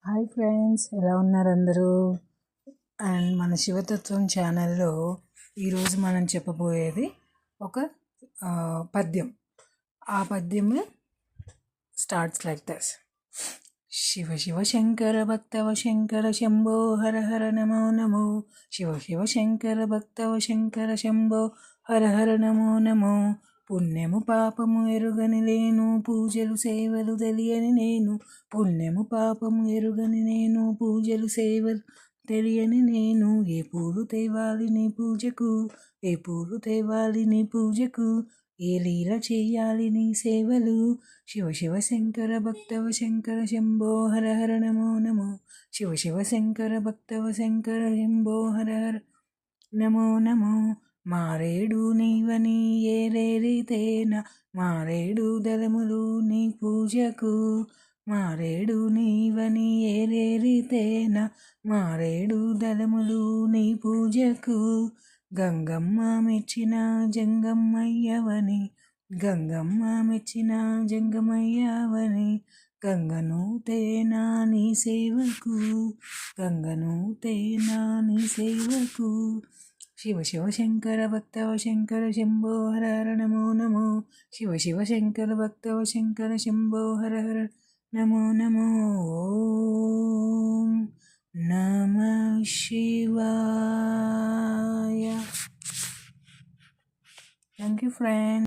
Hi friends, ఎలా ఉన్నారు అందరూ? అండ్ మన శివతత్వం ఛానల్లో ఈరోజు మనం చెప్పబోయేది ఒక పద్యం. ఆ పద్యం starts like this. Shiva Shiva Shankara భక్తవ శంకర శంభో హర హర నమో నమో. శివ శివ శంకర భక్తవ శంకర శంభో హర హర నమో నమో. పుణ్యము పాపము ఎరుగని లేను, పూజలు సేవలు తెలియని నేను. పుణ్యము పాపము ఎరుగని నేను, పూజలు సేవలు తెలియని నేను. ఏ పూలు తేవాలి నీ పూజకు, ఏ పూలు తేవాలి నీ పూజకు, ఏ లీల చేయాలి నీ సేవలు. శివ శివ శంకర భక్తవ శంకర శంభో హర హర నమో నమో. శివ శివ శంకర భక్తవ శంకర శంభో హర హర నమో నమో. మారేడు నీవని ఏరేరితేన, మారేడు దళములు నీ పూజకు. మారేడు నీవని ఏరేరితేన, మారేడు దళములు నీ పూజకు. గంగమ్మ మెచ్చిన జంగమయ్యవని, గంగమ్మ మెచ్చిన జంగమయ్యవని. గంగను తేనా నీ సేవకు, గంగను తేనా నీ సేవకు. శివ శివ శంకర భక్తవ శంకర శంభో హర హర నమో నమో. శివ శివ శంకర భక్తవ శంకర శంభో హర హర నమో నమో. ఓం నమః శివాయ. Thank you friends.